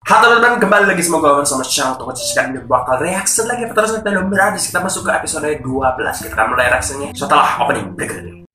Halo teman-teman, kembali lagi semoga sama channel untuk sekarang ini bakal reaksi lagi terus dan berada kita masuk ke episode 12. Kita akan mulai reaksinya setelah opening berikut ini.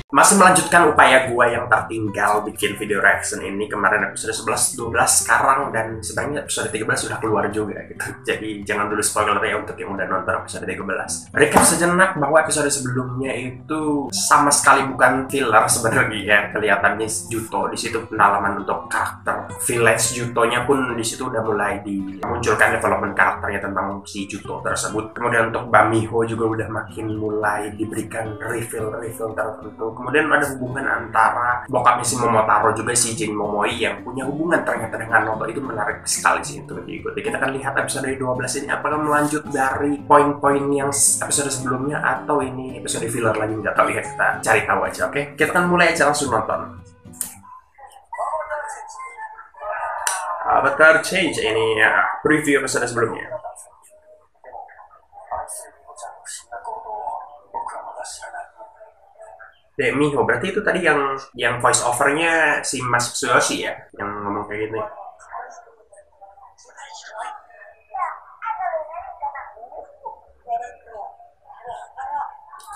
Masih melanjutkan upaya gua yang tertinggal bikin video reaction ini. Kemarin episode 11, 12 sekarang, dan sebenarnya episode 13 sudah keluar juga gitu. Jadi jangan dulu spoiler ya untuk yang udah nonton episode 13. Recap sejenak bahwa episode sebelumnya itu sama sekali bukan filler sebenarnya ya. Kelihatannya Juto di situ pendalaman untuk karakter. Village Jutonya pun di situ udah mulai dimunculkan development karakternya tentang si Juto tersebut. Kemudian untuk Bamiho juga udah makin mulai diberikan reveal tertentu. Kemudian ada hubungan antara bokapnya si Momotaro juga si Jin Momoi yang punya hubungan ternyata dengan Noto. Itu menarik sekali sih untuk diikuti. Kita akan lihat episode 12 ini apakah melanjut dari poin-poin yang episode sebelumnya atau ini episode filler lagi, nggak tahu ya, kita cari tahu aja. Oke, kita akan mulai aja langsung nonton. Avatar Change ini ya, preview episode sebelumnya. Miho, berarti itu tadi yang voice overnya si Mas Tsuyoshi ya, yang ngomong kayak gitu.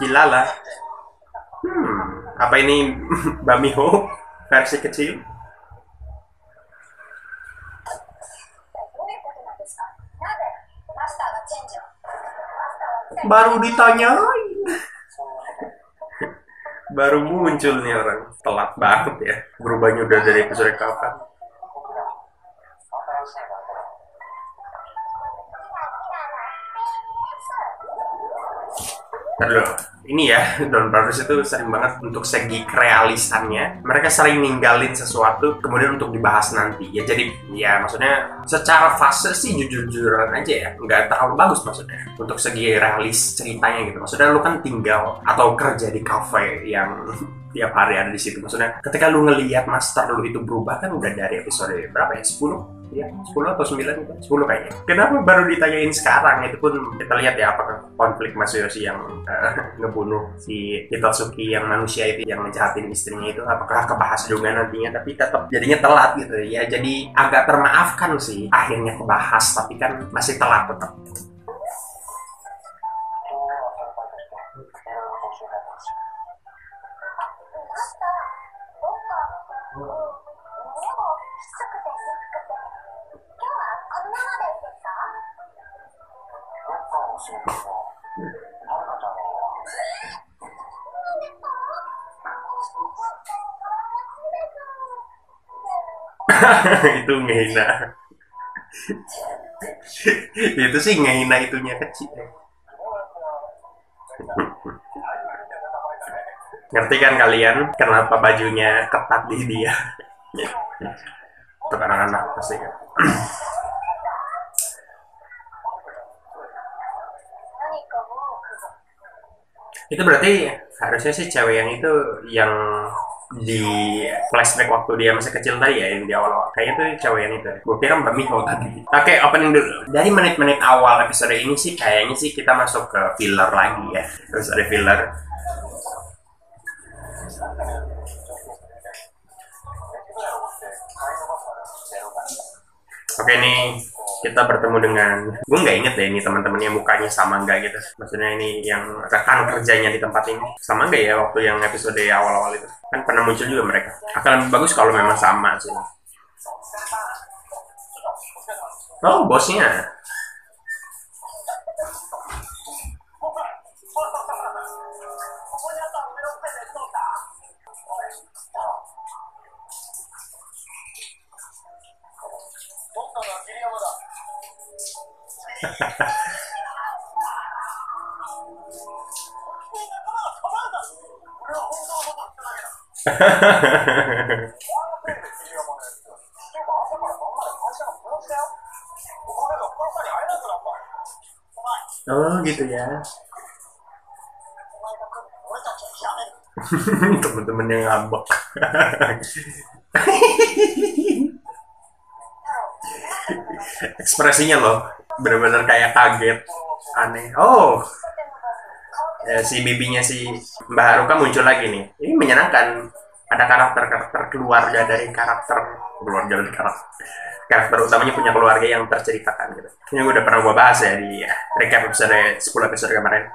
Gila lah. Apa ini Bamiho versi kecil? Baru ditanyain. Baru muncul nih orang, telat banget ya. Berubahnya udah dari episode kapan. Terus ini ya, Don Brothers itu sering banget untuk segi kerealisannya. Mereka sering ninggalin sesuatu kemudian untuk dibahas nanti ya. Jadi ya maksudnya secara fase sih jujur-jujuran aja ya, nggak terlalu bagus maksudnya untuk segi realis ceritanya gitu. Maksudnya lu kan tinggal atau kerja di cafe yang tiap hari ada di situ. Maksudnya ketika lu ngelihat master lu itu berubah kan udah dari episode berapa ya, 10 ya, 10 atau 9 gitu, 10 kayaknya. Kenapa baru ditanyain sekarang? Itu pun kita lihat ya apakah konflik Mas Yoshi yang ngebunuh si Hitotsuki yang manusia itu, yang menjahatin istrinya itu, apakah kebahas juga nantinya. Tapi tetap jadinya telat gitu ya. Jadi agak termaafkan sih akhirnya kebahas, tapi kan masih telat tetap. Itu ngehina. Itu sih ngehina itunya kecil. Ngerti kan kalian kenapa bajunya ketat di dia? Untuk anak-anak pasti kan. Itu berarti harusnya sih cewek yang itu yang di flashback waktu dia masih kecil tadi ya, yang di awal-awal. Kayaknya tuh cewek yang itu. Gue kira Mbak Miho tadi. Oke, opening dulu. Dari menit-menit awal episode ini sih kayaknya sih kita masuk ke filler lagi ya. Terus ada filler. Oke nih, kita bertemu dengan, gue nggak inget deh ini teman-temannya mukanya sama nggak gitu. Maksudnya ini yang rekan kerjanya di tempat ini sama nggak ya waktu yang episode awal-awal itu, kan pernah muncul juga mereka. Akan lebih bagus kalau memang sama sih. Oh, bosnya. Oh gitu ya. Temen-temen yang ngambek. Ekspresinya loh bener-bener kayak kaget, aneh. Oh, Si bibinya si Mbak Haruka muncul lagi nih. Ini menyenangkan. Ada karakter-karakter keluarga dari karakter keluarga dari karakter utamanya punya keluarga yang terceritakan gitu. Ini udah pernah gue bahas ya di recap episode 10 episode kemarin.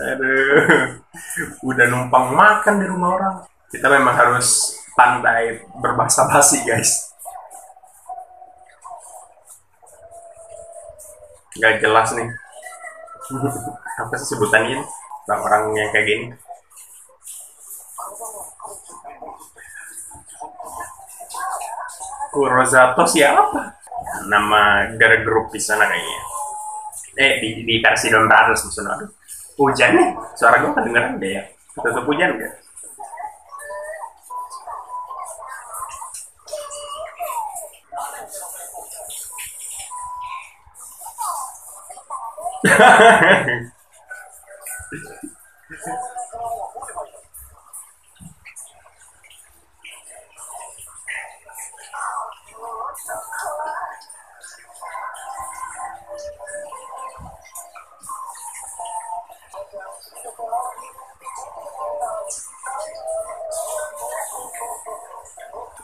Aduh, udah numpang makan di rumah orang. Kita memang harus pandai berbahasa basi guys. Gak jelas nih. Apa sih sebutannya ini? Orang yang kayak gini. Kurosato siapa? Nama gara grup di sana kayaknya. Di versi Don Brothers maksudnya. Aduh, hujan nih. Suara gue kedengeran deh ya. Tutup hujan gak?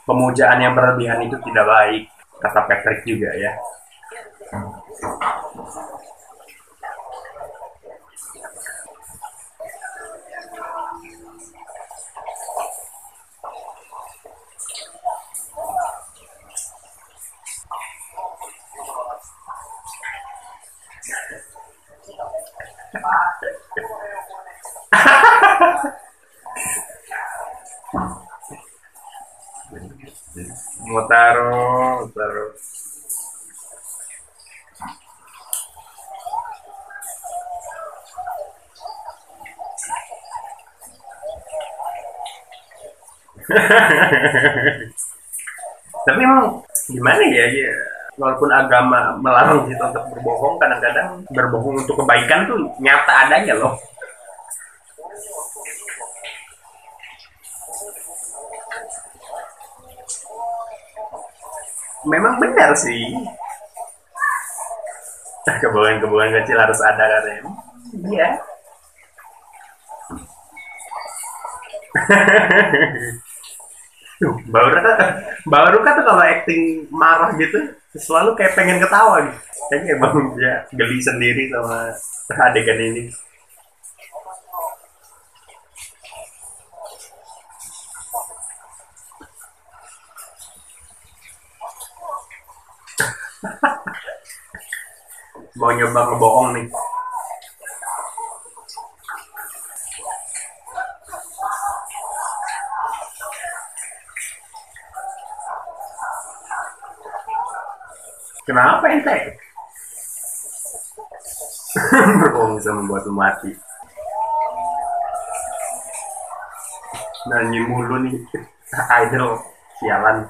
Pemujaan yang berlebihan itu tidak baik, kata Patrick juga ya. Motaro, Motaro. Tapi emang gimana ya, ya walaupun agama melarang kita untuk berbohong, kadang-kadang berbohong untuk kebaikan tuh nyata adanya loh. Memang benar sih. Kebohongan-kebohongan kecil harus ada katanya. Iya. Baru kan tuh kalau acting marah gitu selalu kayak pengen ketawa gitu. Kayaknya emang dia geli sendiri sama adegan ini. Mau nyoba ngebohong nih. Kenapa ente? Berbohong bisa membuatmu mati. Nyanyi mulu nih. Idol. Sialan.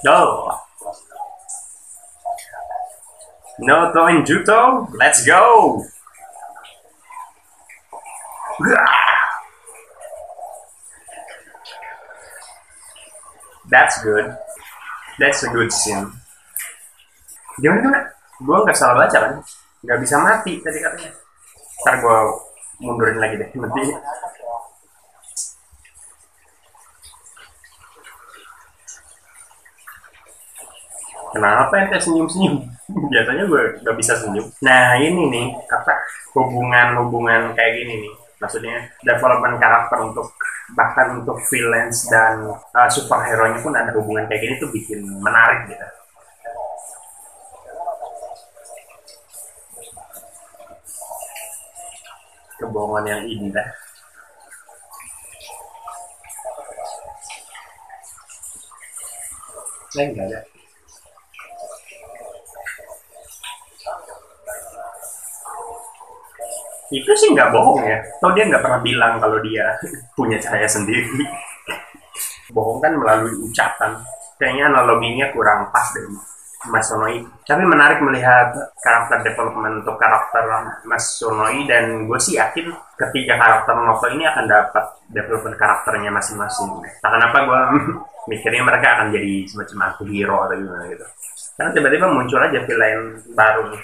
Go. Noto Injuto. Let's go. That's good. That's a good scene. Gimana? Gue nggak salah baca kan? Nggak bisa mati tadi katanya. Ntar gue mundurin lagi deh. Nanti. Kenapa ente senyum-senyum? Biasanya gue nggak bisa senyum. Nah ini nih kata hubungan-hubungan kayak gini nih. Maksudnya development karakter untuk bahkan untuk villains dan superhero nya pun ada hubungan kayak gini tuh bikin menarik gitu. Kebohongan yang indah. nggak ada. Itu sih nggak bohong ya. Atau dia nggak pernah bilang kalau dia punya cahaya sendiri. Bohong kan melalui ucapan. Kayaknya analoginya kurang pas deh Mas Sonoi. Tapi menarik melihat karakter development untuk karakter Mas Sonoi, dan gue sih yakin ketika karakter novel ini akan dapat development karakternya masing-masing. Tak kenapa gue mikirnya mereka akan jadi semacam anti-hero atau gimana gitu. Karena tiba-tiba muncul aja villain baru,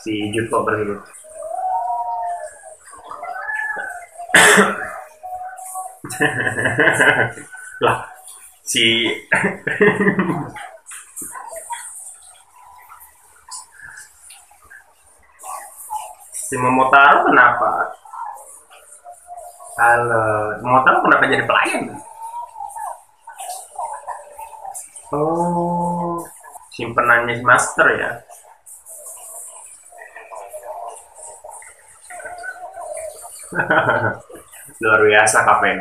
si Jutko tersebut. Lah, si si Momotaro kenapa? Kalau Momotaro kenapa jadi pelayan? Oh, simpenannya si Master ya. Luar biasa Kaven.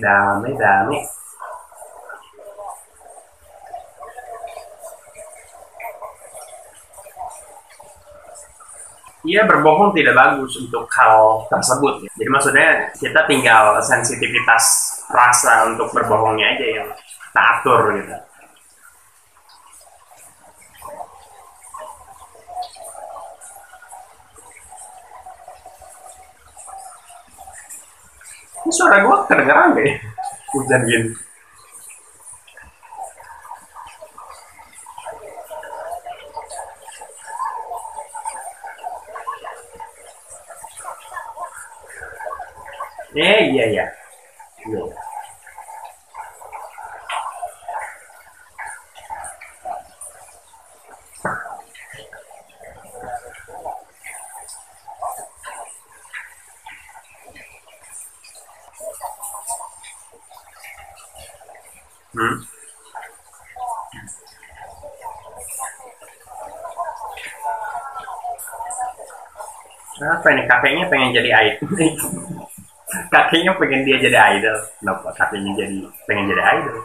Dame, dame. Iya, berbohong tidak bagus untuk hal tersebut ya. Jadi maksudnya kita tinggal sensitivitas rasa untuk berbohongnya aja yang kita atur gitu. Ini suara gue kedengeran deh. Hujan gini. Iya ya. Iya. Hmm. Apa ini kakeknya pengen jadi idol? Kakeknya pengen dia jadi idol. Kenapa kakeknya jadi pengen jadi idol?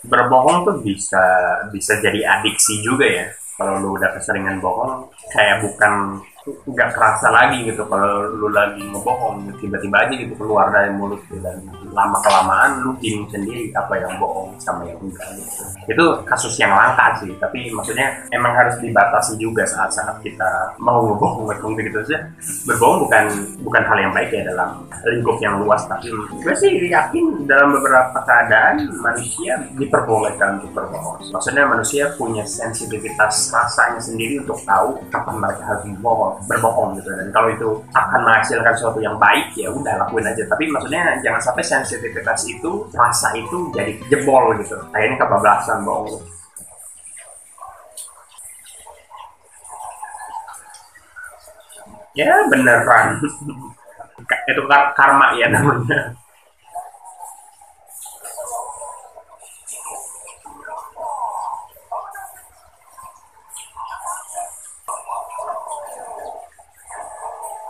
Berbohong tuh bisa bisa jadi adiksi juga ya. Kalau lu udah keseringan bohong, kayak bukan nggak kerasa lagi gitu kalau lu lagi ngebohong, tiba-tiba aja gitu keluar dari mulut gitu, dan lama kelamaan lu bingung sendiri apa yang bohong sama yang enggak gitu. Itu kasus yang langka sih, tapi maksudnya emang harus dibatasi juga saat-saat kita mau ngebohong atau gitu sih. Berbohong bukan hal yang baik ya dalam lingkup yang luas, tapi gue sih yakin dalam beberapa keadaan manusia diperbolehkan untuk berbohong. Maksudnya manusia punya sensitivitas rasanya sendiri untuk tahu kapan mereka harus berbohong gitu, dan kalau itu akan menghasilkan sesuatu yang baik ya udah lakuin aja. Tapi maksudnya jangan sampai sensitivitas itu, rasa itu jadi jebol gitu, akhirnya kebablasan bohong. Ya beneran. Itu karma ya namanya.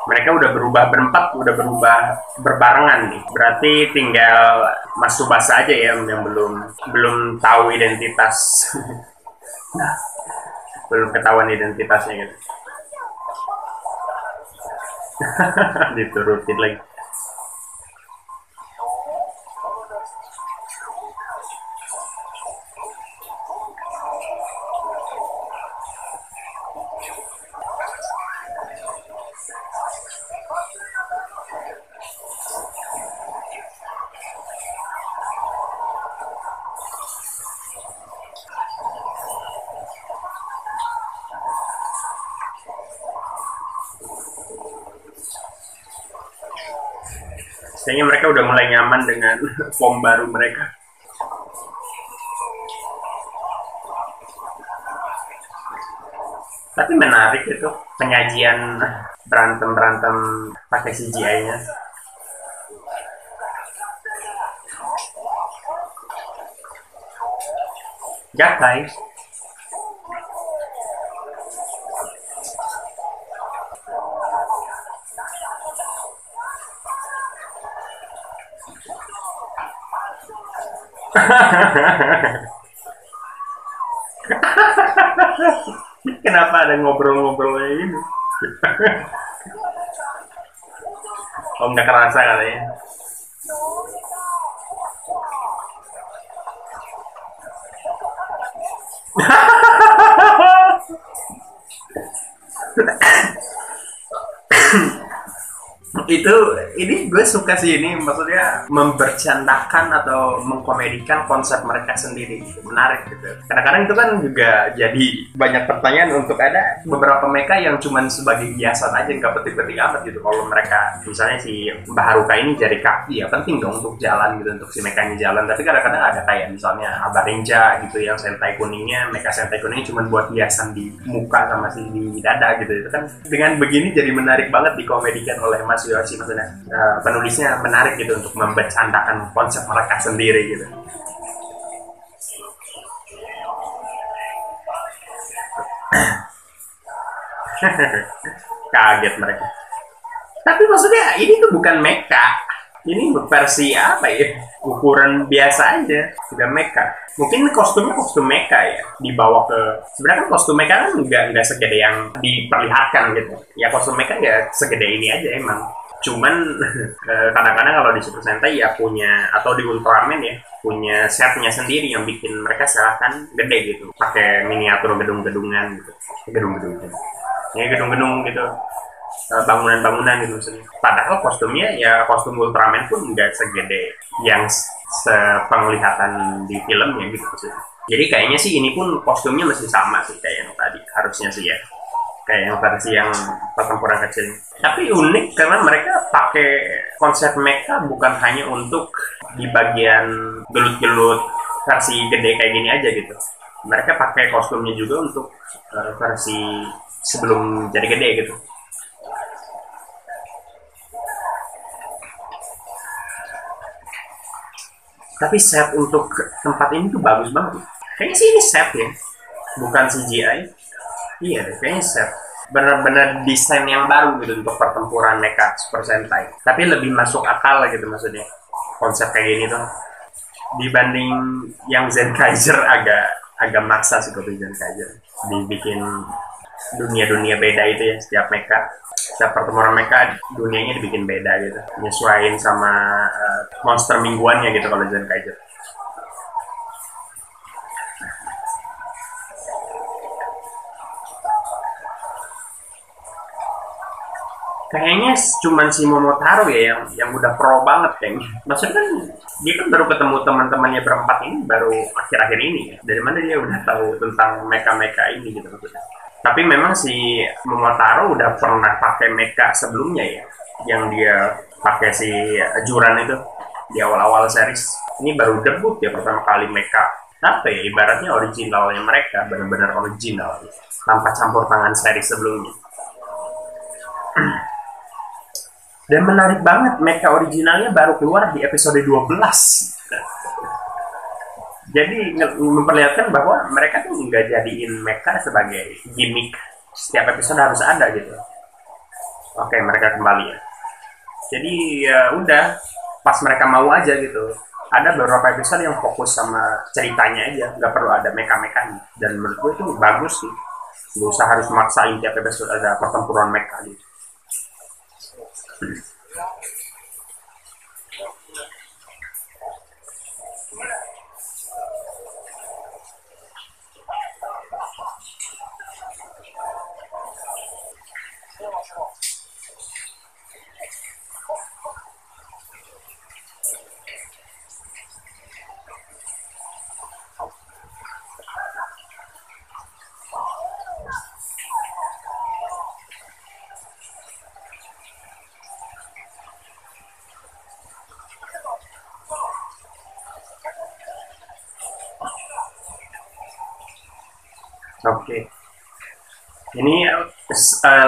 Mereka udah berubah berempat, udah berubah berbarengan nih. Berarti tinggal Mas Subasa aja ya yang belum belum tahu identitas. Belum ketahuan identitasnya gitu. Diturutin lagi. Kayaknya mereka udah mulai nyaman dengan form baru mereka. Tapi menarik itu penyajian berantem berantem pakai CGI-nya. Gakai. Kenapa ada ngobrol-ngobrolnya ini? Oh, nggak kerasa katanya. Itu ini gue suka sih, ini maksudnya membercandakan atau mengkomedikan konsep mereka sendiri, menarik gitu. Kadang-kadang itu kan juga jadi banyak pertanyaan untuk ada beberapa mereka yang cuman sebagai hiasan aja, nggak penting-penting amat gitu. Kalau mereka misalnya si Mbah Haruka ini jari kaki ya penting dong untuk jalan gitu, untuk si mekanya jalan. Tapi kadang-kadang ada kayak misalnya Abah Renja gitu yang sentai kuningnya, meka sentai kuningnya cuma buat hiasan di muka sama si di dada gitu. Itu kan dengan begini jadi menarik banget dikomedikan oleh Mas Yoshi, maksudnya penulisnya menarik gitu untuk membercandakan konsep mereka sendiri gitu. Kaget mereka. Tapi maksudnya ini tuh bukan mecha. Ini versi apa ya? Ukuran biasa aja, udah mecha. Mungkin kostumnya kostum mecha ya, dibawa ke, sebenarnya kan kostum mecha kan nggak segede yang diperlihatkan gitu. Ya kostum mecha ya segede ini aja emang. Cuman kadang-kadang kalau di Super Sentai ya punya, atau di Ultraman ya punya setnya sendiri yang bikin mereka seakan gede gitu, pakai miniatur gedung-gedungan gitu, gedung-gedung, ya gedung-gedung gitu, bangunan-bangunan gitu maksudnya. Padahal kostumnya ya kostum Ultraman pun nggak segede yang sepenglihatan di filmnya gitu maksudnya. Jadi kayaknya sih ini pun kostumnya masih sama sih kayak yang tadi, harusnya sih ya, kayak yang versi yang pertempuran kecil. Tapi unik karena mereka pakai konsep mecha bukan hanya untuk di bagian gelut-gelut versi gede kayak gini aja gitu. Mereka pakai kostumnya juga untuk versi sebelum jadi gede gitu. Tapi set untuk tempat ini tuh bagus banget. Kayaknya sih ini set ya, bukan CGI. Iya deh, kayaknya set. Bener-bener desain yang baru gitu untuk pertempuran mecha Super Sentai. Tapi lebih masuk akal gitu maksudnya. Konsep kayak gini tuh. Dibanding yang Zen Kaiser agak agak maksa sih kalau Zen Kaiser. Dibikin dunia-dunia beda itu ya setiap mecha. Setiap pertempuran mecha dunianya dibikin beda gitu. Nyesuaiin sama monster mingguannya gitu kalau Zen Kaiser. Kayaknya cuman si Momotaro ya yang udah pro banget kayaknya. Maksudnya kan dia kan baru ketemu teman-temannya berempat ini baru akhir-akhir ini ya. Dari mana dia udah tahu tentang mecha-mecha ini gitu maksudnya. Tapi memang si Momotaro udah pernah pakai mecha sebelumnya ya, yang dia pakai si Juran itu di awal-awal series. Ini baru debut ya pertama kali mecha. Apa ya ibaratnya originalnya mereka benar-benar original gitu. Tanpa campur tangan series sebelumnya. Dan menarik banget, mecha originalnya baru keluar di episode 12. Jadi memperlihatkan bahwa mereka tuh nggak jadiin mecha sebagai gimmick. Setiap episode harus ada gitu. Oke, mereka kembali ya. Jadi ya udah, pas mereka mau aja gitu. Ada beberapa episode yang fokus sama ceritanya aja, nggak perlu ada mecha-mekanya. Dan menurut gue itu bagus sih. Nggak usah harus maksain tiap episode ada pertempuran mecha gitu. Oke. Ini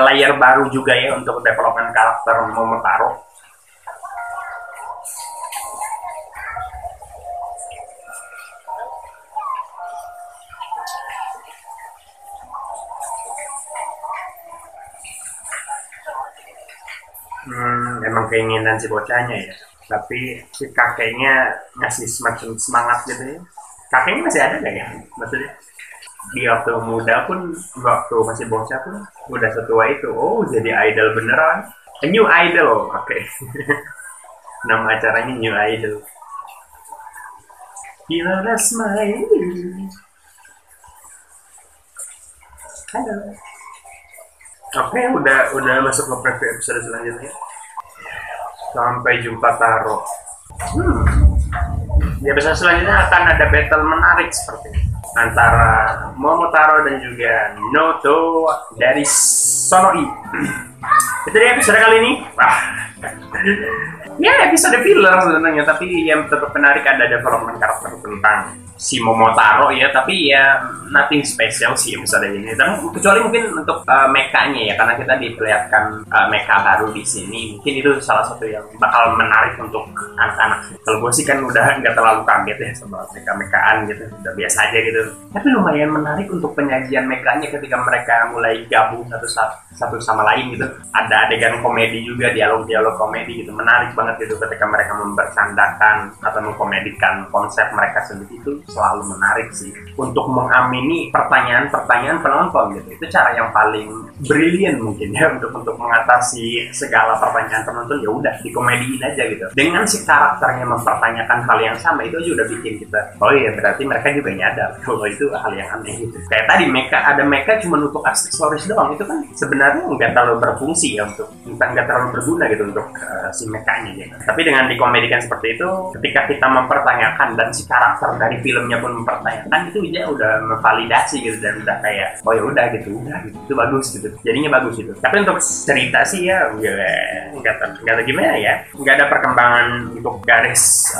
layer baru juga ya untuk development karakter Momotaro. Emang keinginan si bocahnya ya. Tapi si kakeknya ngasih semacam semangat gitu ya. Kakeknya masih ada nggak ya? Maksudnya di waktu muda pun, waktu masih bocah pun udah setua itu. Oh, jadi idol beneran. A new idol, oke. Okay. Nama acaranya New Idol. Gimana smile? Halo. Oke, udah masuk ke preview episode selanjutnya. Sampai jumpa Taro. Di episode selanjutnya akan ada battle menarik seperti ini antara Momotaro dan juga Noto dari Sonoi. Itu di episode kali ini. Ya episode filler sebenarnya, tapi yang tetap menarik ada development karakter tentang si Momotaro ya, tapi ya nothing special sih episode ini. Dan kecuali mungkin untuk mekanya ya, karena kita diperlihatkan meka baru di sini, mungkin itu salah satu yang bakal menarik untuk anak-anak. Kalau gue sih kan udah nggak terlalu kaget ya sama meka-mekaan gitu, udah biasa aja gitu. Tapi lumayan menarik untuk penyajian mekanya ketika mereka mulai gabung satu sama lain gitu. Ada adegan komedi juga, dialog-dialog komedi gitu, menarik banget gitu ketika mereka membercandakan atau mengkomedikan konsep mereka sendiri. Itu selalu menarik sih untuk mengamini pertanyaan-pertanyaan penonton gitu. Itu cara yang paling brilian mungkin ya untuk mengatasi segala pertanyaan penonton. Ya udah dikomediin aja gitu. Dengan si karakternya mempertanyakan hal yang sama, itu aja udah bikin kita, oh iya berarti mereka juga nyadar kalau itu hal yang aneh gitu. Kayak tadi ada mecha cuma untuk aksesoris doang, itu kan sebenarnya nggak terlalu berfungsi ya, untuk nggak terlalu berguna gitu untuk si mekanya gitu. Tapi dengan dikomedikan seperti itu, ketika kita mempertanyakan dan si karakter dari filmnya pun mempertanyakan, itu dia udah memvalidasi gitu, dan udah kayak oh ya udah gitu, itu bagus gitu, jadinya bagus gitu. Tapi untuk cerita sih ya nggak ada gimana ya, nggak ada perkembangan untuk garis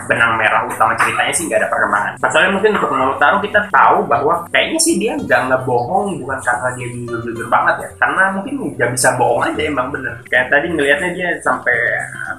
benang merah utama ceritanya sih, nggak ada perkembangan. Soalnya mungkin untuk Momotaro kita tahu bahwa kayaknya sih dia nggak ngebohong, bukan karena dia jujur banget ya, karena mungkin nggak bisa bohong aja, emang bener. Kayak tadi ngelihatnya dia sampai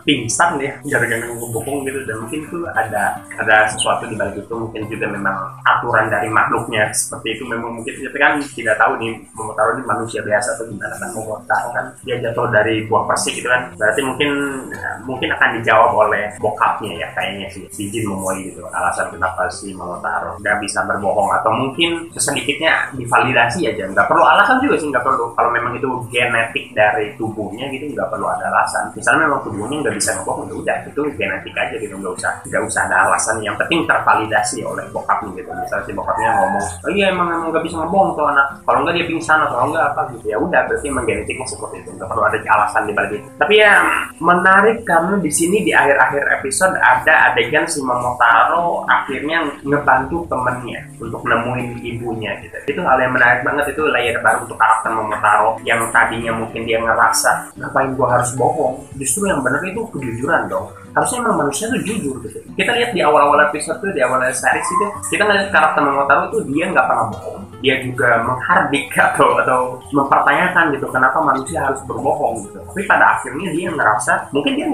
pingsan ya gara-gara ngebohong gitu, dan mungkin tuh ada sesuatu di balik itu. Mungkin juga memang aturan dari makhluknya seperti itu, memang mungkin kita kan tidak tahu nih Momotaro ini manusia biasa atau gimana kan. Momotaro kan dia jatuh dari buah persik gitu kan, berarti mungkin akan dijawab oleh bokapnya ya kayaknya sih, si Jin Momoi gitu, alasan kenapa si Momotaro nggak bisa berbohong, atau mungkin sedikitnya divalidasi aja, nggak perlu alasan juga sih, nggak perlu. Kalau memang itu genetik dari tubuhnya gitu, nggak perlu ada alasan. Misalnya memang tubuhnya nggak bisa ngebohong, ya udah itu genetik aja gitu, nggak usah ada alasan. Yang penting tervalidasi oleh bokapnya gitu. Misalnya si bokapnya ngomong, oh iya emang nggak bisa ngebohong tuh anak, kalau nggak dia pingsan atau nggak apa gitu, ya udah berarti emang genetiknya seperti itu, nggak perlu ada alasan di balik itu. Tapi ya menarik karena di sini di akhir-akhir episode ada adegan si Momotaro akhirnya ngebantu temennya untuk nemuin ibunya gitu. Itu hal yang menarik banget, itu layer baru untuk karakter Momotaro yang tadinya mungkin dia ngerasa ngapain gua harus bohong, justru yang bener itu kejujuran dong. Harusnya memang manusia tuh jujur gitu. Kita lihat di awal-awal episode tuh, di awal series itu, kita ngeliat karakter Momotaro tuh dia nggak pernah bohong. Dia juga menghardik atau mempertanyakan gitu kenapa manusia harus berbohong gitu. Tapi pada akhirnya dia ngerasa mungkin dia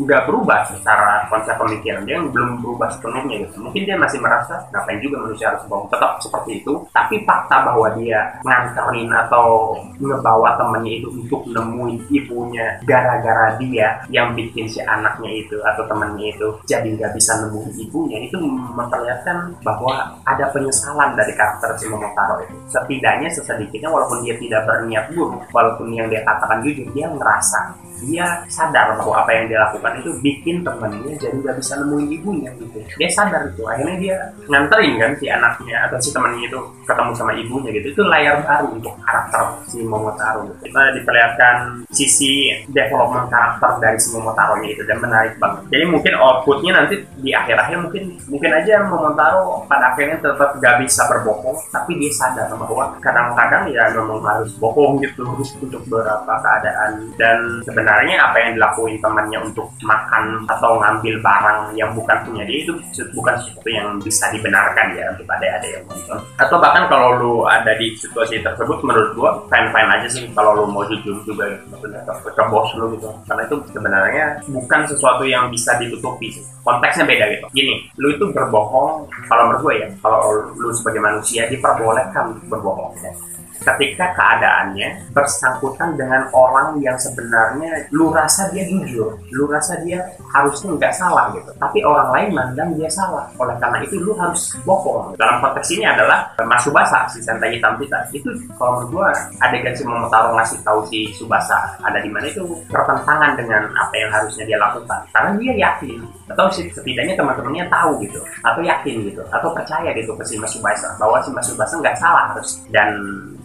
nggak berubah secara konsep pemikiran, dia belum berubah sepenuhnya gitu. Mungkin dia masih merasa ngapain juga manusia harus bohong, tetap seperti itu. Tapi fakta bahwa dia nganterin atau ngebawa temennya itu untuk nemuin ibunya gara-gara dia yang bikin si anaknya itu atau temannya itu jadi nggak bisa nemuin ibunya, itu memperlihatkan bahwa ada penyesalan dari karakter si Momotaro itu. Setidaknya sesedikitnya, walaupun dia tidak berniat buruk, walaupun yang dia katakan jujur, dia ngerasa, dia sadar bahwa apa yang dia lakukan itu bikin temannya jadi nggak bisa nemuin ibunya gitu. Dia sadar itu, akhirnya dia nganterin kan si anaknya atau si temannya itu ketemu sama ibunya gitu. Itu layar baru untuk karakter si Momotaro gitu. Kita diperlihatkan sisi development karakter dari si Momotaro-nya itu, dan menarik banget. Jadi mungkin outputnya nanti di akhir-akhir mungkin aja Momotaro pada akhirnya tetap gak bisa berbohong, tapi dia sadar bahwa kadang-kadang ya memang harus bohong gitu untuk beberapa keadaan. Dan sebenarnya apa yang dilakuin temannya untuk makan atau ngambil barang yang bukan punya dia itu bukan sesuatu yang bisa dibenarkan ya untuk adik-adik yang nonton. Atau bahkan kalau lu ada di situasi tersebut, menurut gua fine-fine aja sih kalau lu mau jujur juga gitu, maksudnya ke bos lu gitu, karena itu sebenarnya bukan sesuatu yang bisa ditutupi sih. Konteksnya beda gitu. Gini, lu itu berbohong, kalau menurut gue ya, kalau lu sebagai manusia diperbolehkan berbohong ya, ketika keadaannya bersangkutan dengan orang yang sebenarnya lu rasa dia jujur, lu rasa dia harusnya nggak salah gitu, tapi orang lain mandang dia salah. Oleh karena itu lu harus bohong. Dalam konteks ini adalah Mas Tsubasa, si Sentai hitam kita itu, kalau menurut gua adegan si Momotaro ngasih tahu si Tsubasa ada di mana itu bertentangan dengan apa yang harusnya dia lakukan, karena dia yakin atau setidaknya teman-temannya tahu gitu, atau yakin gitu, atau percaya gitu ke si Mas Tsubasa bahwa si Mas Tsubasa nggak salah harus. Dan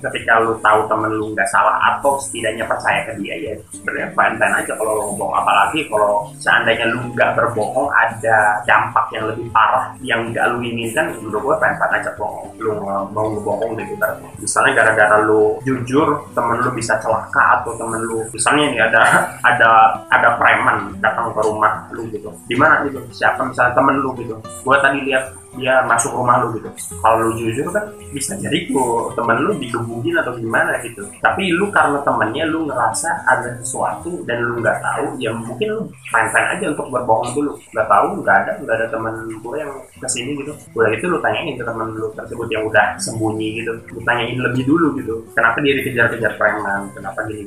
ketika lu tahu temen lu nggak salah atau setidaknya percaya ke dia, ya sebenarnya fine-fine aja kalau lu ngomong. Apalagi kalau seandainya lu nggak berbohong ada dampak yang lebih parah yang nggak lu inginkan, menurut gue fine-fine aja bohong. Lu mau ngebohong gitu, misalnya gara-gara lu jujur temen lu bisa celaka, atau temen lu misalnya nih ada preman datang ke rumah lu gitu, di mana gitu, siapa misalnya temen lu gitu, gue tadi lihat dia masuk rumah lu gitu. Kalau lu jujur kan bisa jadi tuh temen lu digebukin atau gimana gitu, tapi lu karena temennya lu ngerasa ada sesuatu dan lu nggak tahu, ya mungkin lu fine-fine aja untuk berbohong dulu. Nggak tahu, nggak ada temen gue yang kesini gitu, udah gitu lu tanyain ke temen lu tersebut yang udah sembunyi gitu, lu tanyain lebih dulu gitu, kenapa dia dikejar-kejar preman, kenapa gini.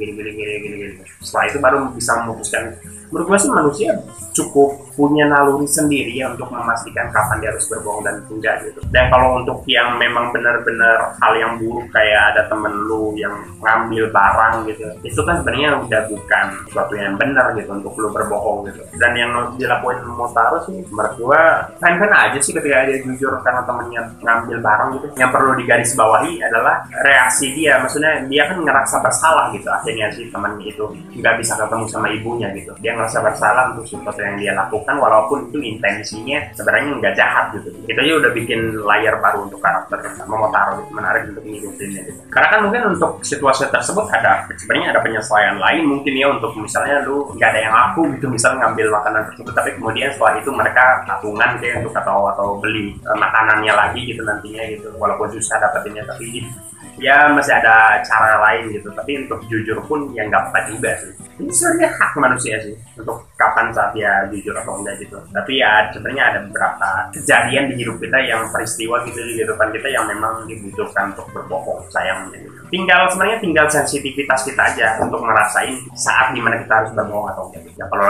Setelah itu baru bisa memutuskan. Menurut gue sih manusia cukup punya naluri sendiri ya untuk memastikan kapan dia harus berbohong dan enggak gitu. Dan kalau untuk yang memang benar-benar hal yang buruk kayak ada temen lu yang ngambil barang gitu, itu kan sebenarnya udah bukan sesuatu yang benar gitu untuk lu berbohong gitu. Dan yang dilakuin Momotaro sih menurut gue fine-fine aja sih ketika dia jujur karena temennya ngambil barang gitu. Yang perlu digarisbawahi adalah reaksi dia, maksudnya dia kan ngerasa bersalah gitu akhirnya si temennya itu nggak bisa ketemu sama ibunya gitu. Dia ngerasa bersalah untuk sesuatu yang dia lakukan walaupun itu intensinya sebenarnya nggak jahat gitu. Kita aja udah bikin layar baru untuk karakter Momotaro gitu, menarik untuk ngikutinnya gitu. Karena kan mungkin untuk situasi tersebut sebenarnya ada penyesuaian lain mungkin ya, untuk misalnya lu nggak ada yang laku gitu, misalnya ngambil makanan tersebut, tapi kemudian setelah itu mereka patungan kayak untuk atau beli makanannya lagi gitu nantinya gitu, walaupun susah dapetinnya, tapi ya masih ada cara lain gitu. Tapi untuk jujur pun ya nggak apa juga sih, ini sebenarnya hak manusia sih untuk kapan saat dia jujur atau enggak gitu. Tapi ya sebenarnya ada beberapa kejadian di hidup kita yang peristiwa gitu di kehidupan kita yang memang dibutuhkan untuk berbohong sayangnya gitu. Sebenarnya tinggal sensitivitas kita aja untuk ngerasain saat dimana kita harus berbohong atau enggak gitu. Ya kalau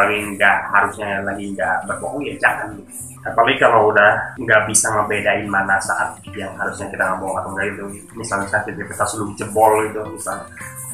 harusnya lagi nggak berbohong ya jangan gitu. Apalagi kalau udah nggak bisa ngebedain mana saat yang harusnya kita nggak bohong atau enggak itu, misalnya sensitivitas lu jebol gitu misalnya,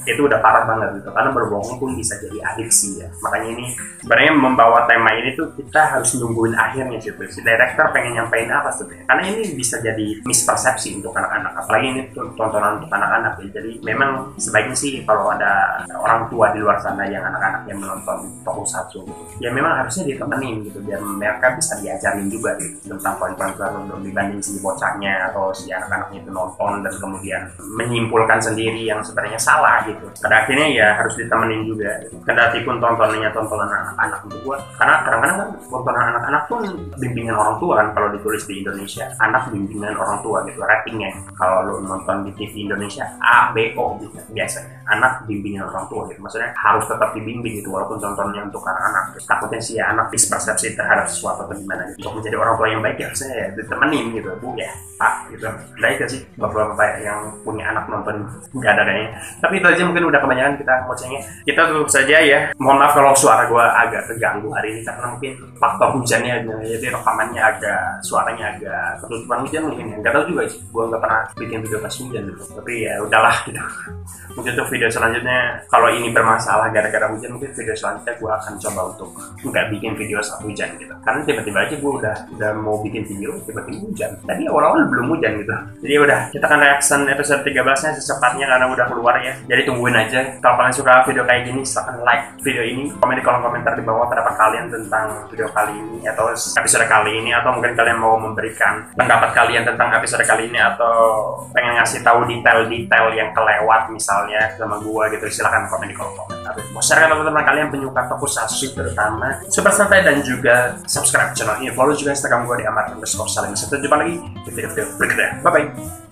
itu udah parah banget gitu, karena berbohong pun bisa jadi adiksi ya. Makanya ini sebenarnya membawa tema ini tuh kita harus nungguin akhirnya gitu, si director pengen nyampein apa sebenarnya, karena ini bisa jadi mispersepsi untuk anak-anak, apalagi ini tontonan untuk anak-anak ya. Jadi memang sebaiknya sih kalau ada orang tua di luar sana yang anak-anak yang menonton tokusatsu gitu, ya memang harusnya ditemenin gitu biar mereka bisa diajarin juga gitu tentang poin-poin belum dibanding si bocahnya atau si anak-anaknya itu nonton dan kemudian menyimpulkan sendiri yang sebenarnya salah gitu. Pada akhirnya ya harus ditemenin juga gitu. Kendati pun tontonan anak-anak untuk gua, karena kadang-kadang kan tontonan anak-anak pun bimbingan orang tua kan, kalau ditulis di Indonesia anak bimbingan orang tua gitu ratingnya. Kalau lu nonton di TV Indonesia A, B, O gitu biasanya anak bimbingan orang tua gitu, maksudnya harus tetap dibimbing gitu walaupun tontonnya untuk anak-anak gitu. Takutnya si anak mispersepsi terhadap sesuatu atau gimana gitu. Untuk menjadi orang tua yang baik ya harusnya ya ditemenin gitu, Bu ya Pak gitu. Baik gak sih bapak-bapak yang punya anak nonton? Nggak ada kayaknya. Tapi itu aja mungkin udah kebanyakan kita ngocengnya. Kita tutup saja ya. Mohon maaf kalau suara gue agak terganggu hari ini karena mungkin faktor hujannya, jadi rekamannya agak, suaranya agak ketutupan hujan mungkin ya. Nggak tahu juga sih, gue nggak pernah bikin video pas hujan gitu. Tapi ya udahlah gitu. Mungkin untuk video selanjutnya kalau ini bermasalah gara-gara hujan, mungkin video selanjutnya gue akan coba untuk nggak bikin video saat hujan gitu. Karena tiba-tiba aja gue udah mau bikin video tiba-tiba hujan. Tadi awal-awal belum hujan gitu. Jadi udah, kita akan reaction episode 13-nya secepatnya karena udah keluar ya. Jadi tungguin aja. Kalau kalian suka video kayak gini, silahkan like video ini, komen di kolom komentar di bawah pendapat kalian tentang video kali ini atau episode kali ini, atau mungkin kalian mau memberikan pendapat kalian tentang episode kali ini, atau pengen ngasih tahu detail-detail yang kelewat misalnya sama gua gitu, silahkan komen di kolom komentar. Mau share ke teman-teman kalian penyuka tokusatsu terutama Super Sentai, dan juga subscribe channel ini, follow juga Instagram gua di @amar_salim. Sampai jumpa lagi di video-video berikutnya. Bye bye.